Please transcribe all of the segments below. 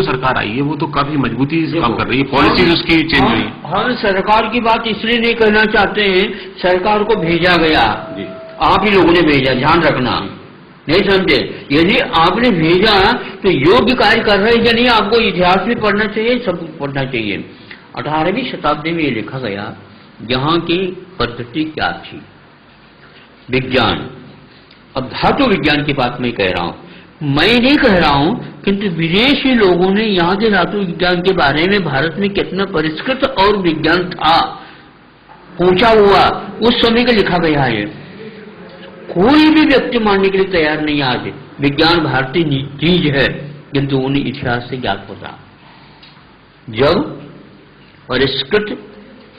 जो सरकार आई है वो तो काफी मजबूती से काम कर रही है, पॉलिसीज उसकी चेंज हुई। हम सरकार की बात इसलिए नहीं कहना चाहते हैं, सरकार को भेजा गया, आप ही लोगों ने भेजा, ध्यान रखना, नहीं समझे। यदि आपने भेजा तो योग्य कार्य कर रहे हैं या नहीं, आपको इतिहास भी पढ़ना चाहिए, सब कुछ पढ़ना चाहिए। 18वीं शताब्दी में ये लिखा गया, यहाँ की पद्धति क्या थी, विज्ञान। अब धातु विज्ञान की बात मैं कह रहा हूं, मैं नहीं कह रहा हूं, किंतु विदेशी लोगों ने यहाँ के धातु विज्ञान के बारे में भारत में कितना परिष्कृत और विज्ञान था, पूछा हुआ, उस समय का लिखा गया है। कोई भी व्यक्ति मानने के लिए तैयार नहीं आज विज्ञान भारतीय चीज है, किंतु उन्हें इतिहास से ज्ञात होता। जब परिष्कृत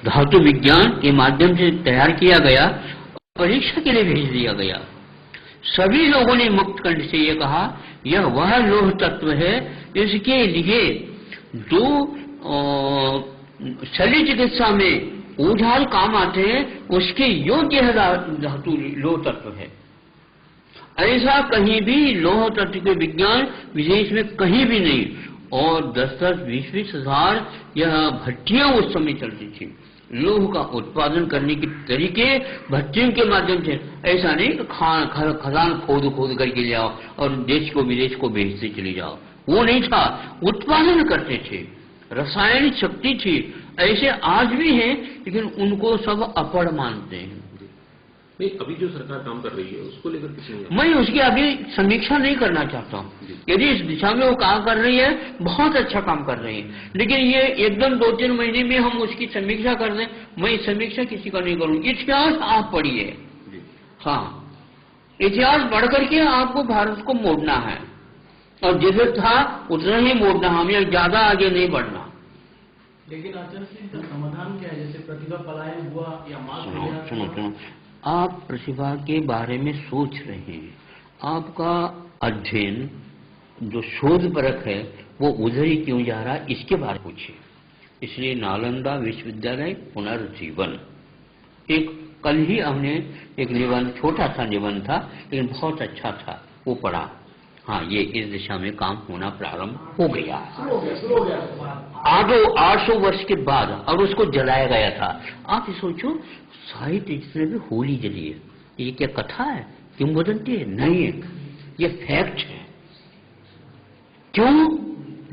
धातु विज्ञान के माध्यम से तैयार किया गया, परीक्षा के लिए भेज दिया गया, सभी लोगों ने मुक्त कंठ से यह कहा, यह वह लौह तत्व है, इसके लिए जो शल्य चिकित्सा में औजार काम आते हैं, उसके योग्य धातु लौह तत्व है। ऐसा कहीं भी लौह तत्व के विज्ञान विदेश में कहीं भी नहीं। और 10-10, 20-20 हजार यह भट्टियां उस समय चलती थी, लोह का उत्पादन करने के तरीके भट्टियों के माध्यम से। ऐसा नहीं कि खदान खोद करके ले आओ और देश को विदेश को भेजते चले जाओ, वो नहीं था। उत्पादन करते थे, रासायनिक शक्ति थी। ऐसे आज भी हैं, लेकिन उनको सब अपड़ मानते हैं। नहीं, अभी जो सरकार काम कर रही है उसको लेकर किसी मैं उसकी अभी समीक्षा नहीं करना चाहता हूँ। यदि इस दिशा में वो काम कर रही है, बहुत अच्छा काम कर रही है, लेकिन ये एकदम 2-3 महीने में हम उसकी समीक्षा कर दें, मैं समीक्षा किसी का नहीं करूँ। इतिहास आप पढ़िए, हाँ, इतिहास पढ़ करके आपको भारत को मोड़ना है, और जैसे था उतना ही मोड़ना, हमें ज्यादा आगे नहीं बढ़ना। लेकिन आचार्य जी, इसका समाधान क्या है? जैसे प्रतिभा पलायन हुआ या माल, सुनो, आप प्रतिभा के बारे में सोच रहे हैं, आपका अध्ययन जो शोध परख है वो उधर ही क्यों जा रहा है, इसके बारे में पूछिए। इसलिए नालंदा विश्वविद्यालय पुनर्जीवन, एक कल ही हमने एक निबंध, छोटा सा निबंध था लेकिन बहुत अच्छा था, वो पढ़ा। हाँ, ये इस दिशा में काम होना प्रारंभ हो गया। 800 वर्ष के बाद, और उसको जलाया गया था। आप सोचो, साहित्य जिसने भी होली जली है, ये क्या कथा है, किंवदंती है? नहीं है, ये फैक्ट है। क्यों?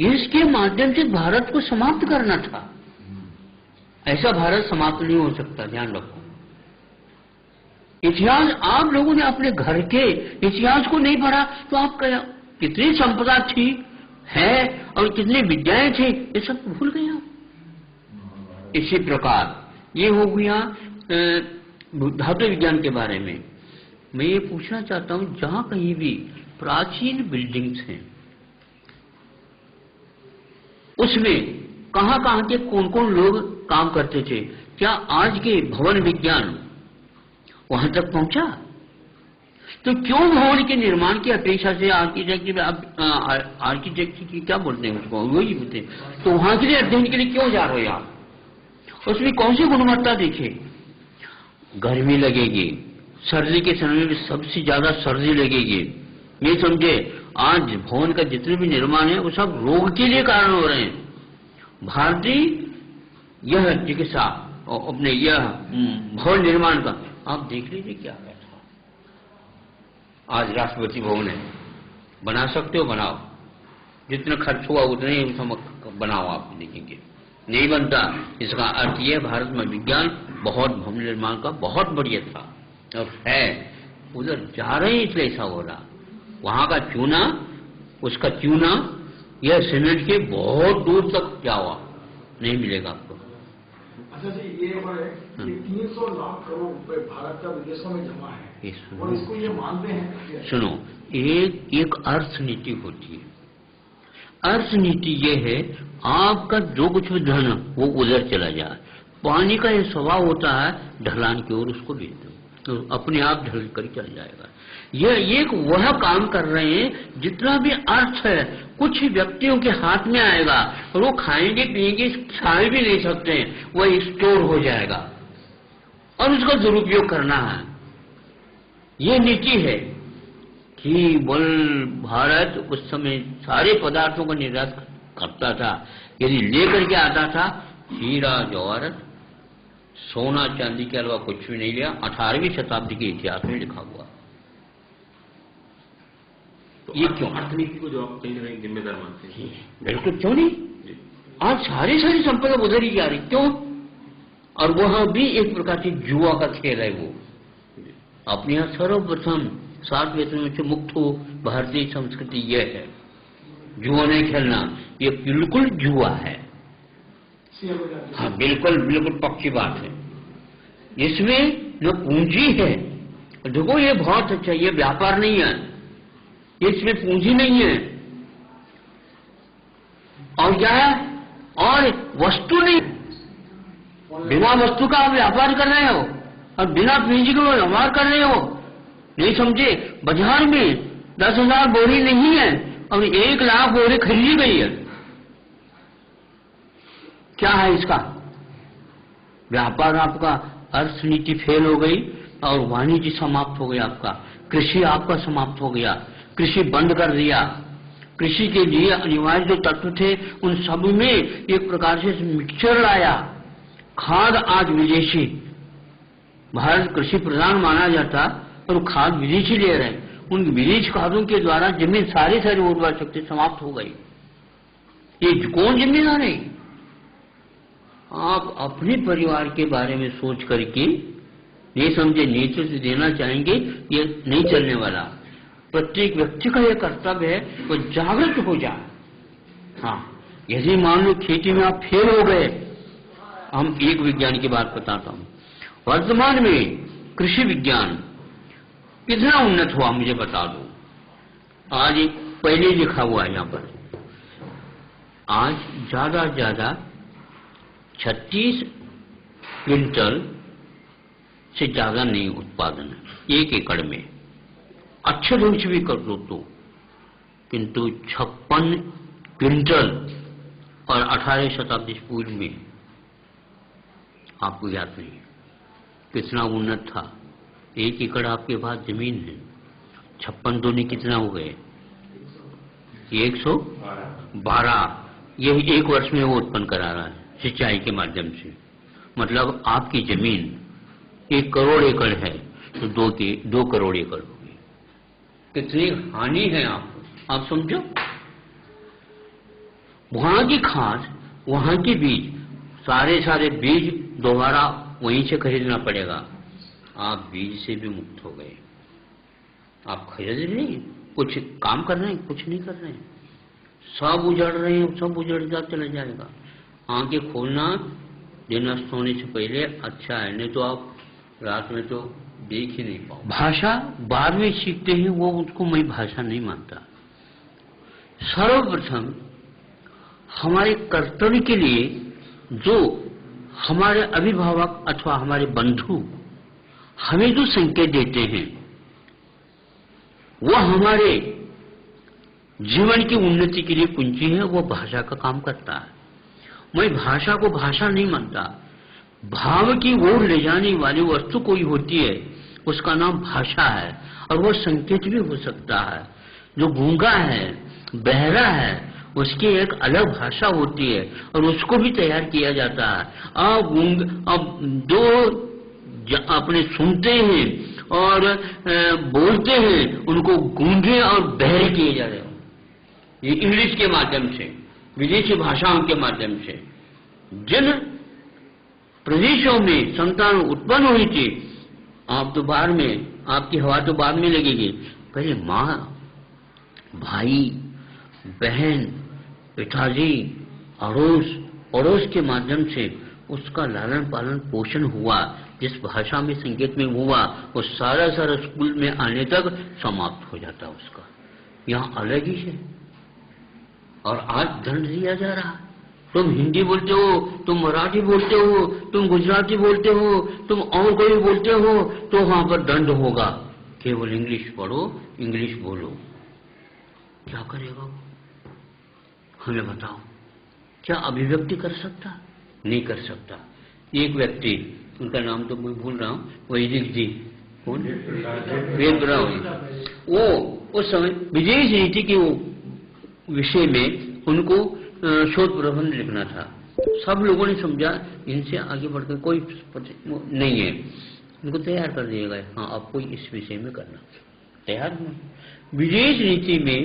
इसके माध्यम से भारत को समाप्त करना था। ऐसा भारत समाप्त नहीं हो सकता, ध्यान रखो। इतिहास आप लोगों ने अपने घर के इतिहास को नहीं पढ़ा तो आप कितनी संपदा थी है और कितनी विद्याएं थी, ये सब भूल गए आप। इसी प्रकार ये हो गया धातु विज्ञान के बारे में। मैं ये पूछना चाहता हूं, जहां कहीं भी प्राचीन बिल्डिंग्स हैं, उसमें कहां के कौन लोग काम करते थे? क्या आज के भवन विज्ञान वहां तक पहुंचा? तो क्यों भवन के निर्माण की अपेक्षा से आर्किटेक्ट की क्या बोलते हैं उसको, वही बोलते हैं, तो वहां के लिए अध्ययन के लिए क्यों जा रहे हो आप? उसमें कौन सी गुणवत्ता देखे? गर्मी लगेगी, सर्दी के समय में सबसे ज्यादा सर्दी लगेगी, नहीं समझे? आज भवन का जितने भी निर्माण है वो सब रोग के लिए कारण हो रहे हैं। भारतीय यह चिकित्सा और अपने यह भवन निर्माण का आप देख लीजिए क्या है। आज राष्ट्रपति भवन है, बना सकते हो बनाओ, जितना खर्च हुआ उतने ही बनाओ, आप देखेंगे नहीं बनता। इसका अर्थ यह, भारत में विज्ञान बहुत भवन निर्माण का बहुत बढ़िया था और है, उधर जा रहे हैं इसलिए ऐसा हो रहा। वहां का चूना, उसका चूना यह सीमेंट के बहुत दूर तक क्या हुआ नहीं मिलेगा आपको। अच्छा जी, ये है कि 300 लाख करोड़ रुपए भारत का विदेशों में जमा है, और इसको ये मानते हैं। सुनो, एक अर्थ नीति होती है। अर्थ नीति ये है, आपका जो कुछ भी धन वो उधर चला जाए। पानी का ये स्वभाव होता है, ढलान की ओर उसको भेज दो तो अपने आप ढल कर चल जाएगा। यह एक वह काम कर रहे हैं, जितना भी अर्थ है कुछ व्यक्तियों के हाथ में आएगा और वो खाएंगे पिएंगे, खा भी नहीं सकते हैं, वह स्टोर हो जाएगा और उसका दुरुपयोग करना है। ये नीति है कि बोल भारत उस समय सारे पदार्थों का निर्यात करता था, यदि लेकर के आता था हीरा जवाहरत सोना चांदी के अलावा कुछ भी नहीं लिया। 18वीं शताब्दी के इतिहास में लिखा हुआ। तो ये क्यों? अर्थनीति को जो आप कहीं ना कहीं जिम्मेदार मानते हैं? बिल्कुल, क्यों नहीं। आज सारी संपदा उधर ही जा रही, क्यों? और वह भी एक प्रकार से जुआ का खेल है। वो अपने यहाँ सर्वप्रथम 7 वेतनों से मुक्त हो भारतीय संस्कृति यह है, जुआ नहीं खेलना। ये बिल्कुल जुआ है। हाँ, बिल्कुल बिल्कुल पक्की बात है। इसमें न पूंजी है। देखो ये बहुत अच्छा, ये व्यापार नहीं है, इसमें पूंजी नहीं है। और क्या है? और वस्तु नहीं, बिना वस्तु का आप व्यापार कर रहे हो और बिना पूंजी का व्यवहार कर रहे हो। नहीं समझे? बाजार में 10,000 बोरी नहीं है और 1 लाख बोरी खरीदी गई है। क्या है इसका? व्यापार आपका, अर्थनीति फेल हो गई और वाणिज्य समाप्त हो गया आपका। कृषि आपका समाप्त हो गया, कृषि बंद कर दिया। कृषि के लिए अनिवार्य जो तत्व थे उन सब में एक प्रकार से मिक्सचर लाया। खाद आज विदेशी, भारत कृषि प्रधान माना जाता और खाद विदेशी ले रहे। उन विदेशी खादों के द्वारा जमीन सारी उर्वरा शक्ति समाप्त हो गई। ये कौन जिम्मेदार है? आप अपने परिवार के बारे में सोच करके नहीं समझे नेतृत्व देना चाहेंगे, ये नहीं चलने वाला। प्रत्येक व्यक्ति का यह कर्तव्य है वो जागृत हो जाए। हाँ, यदि मान लो खेती में आप फेल हो गए, हम एक विज्ञान की बात बताता हूं। वर्तमान में कृषि विज्ञान कितना उन्नत हुआ मुझे बता दो। आज पहले लिखा हुआ है यहां पर, आज ज्यादा से ज्यादा 36 क्विंटल से ज्यादा नहीं उत्पादन 1 एकड़ में। अच्छे ढंग से भी कर दो तो, किंतु 56 क्विंटल और 18वीं शताब्दी पूर्व में आपको याद नहीं कितना उन्नत था। 1 एकड़ आपके पास जमीन है, 56 दूनी कितना हो गए? 112। यही 1 वर्ष में वो उत्पन्न करा रहा है सिंचाई के माध्यम से। मतलब आपकी जमीन 1 करोड़ एकड़ है तो 2 करोड़ एकड़ होगी। कितनी हानि है आप समझो। वहां की खाद, वहां के बीज, सारे बीज दोबारा वहीं से खरीदना पड़ेगा। आप बीज से भी मुक्त हो गए। आप खरीद नहीं, कुछ काम कर रहे हैं, कुछ नहीं कर रहे हैं, सब उजड़ रहे हैं, सब उजड़ता चला जाएगा। आंखें खोलना दिन सोने से पहले अच्छा है, नहीं तो आप रात में तो देख ही नहीं पाओ। भाषा बाद में सीखते हैं, वो उसको मैं भाषा नहीं मानता। सर्वप्रथम हमारे कर्तव्य के लिए जो हमारे अभिभावक अथवा हमारे बंधु हमें जो संकेत देते हैं वो हमारे जीवन की उन्नति के लिए कुंजी है, वो भाषा का काम करता है। मैं भाषा को भाषा नहीं मानता। भाव की ओर ले जाने वाली वस्तु कोई होती है उसका नाम भाषा है, और वो संकेत भी हो सकता है। जो गूंगा है, बहरा है, उसकी एक अलग भाषा होती है और उसको भी तैयार किया जाता है। अब दो अपने सुनते हैं और बोलते हैं, उनको गूंगे और बहरे किए जा रहे हो। ये इंग्लिश के माध्यम से, विदेशी भाषाओं के माध्यम से। जिन प्रदेशों में संतान उत्पन्न हुई थी, आप तो बाद में, आपकी हवा तो बाद में लगेगी। पहले माँ, भाई, बहन, पिताजी, अड़ोस के माध्यम से उसका लालन पालन पोषण हुआ। जिस भाषा में संकेत में हुआ वो सारा स्कूल में आने तक समाप्त हो जाता उसका। यहाँ अलग ही है। और आज दंड दिया जा रहा है। तुम हिंदी बोलते हो, तुम मराठी बोलते हो, तुम गुजराती बोलते हो, तुम और कोई बोलते हो तो वहां पर दंड होगा। केवल इंग्लिश पढ़ो, इंग्लिश बोलो। क्या करेगा वो? हमें बताओ। क्या अभिव्यक्ति कर सकता? नहीं कर सकता। एक व्यक्ति, उनका नाम तो मैं भूल रहा हूँ, वैदिक जी, कौन? वेद ब्राह्म। वो उस समय विदेश नीति के विषय में उनको शोध प्रबंध लिखना था। सब लोगों ने समझा इनसे आगे बढ़कर कोई नहीं है, इनको तैयार कर दिया गया। हाँ, आपको इस विषय में करना, तैयार हुआ। विदेश नीति में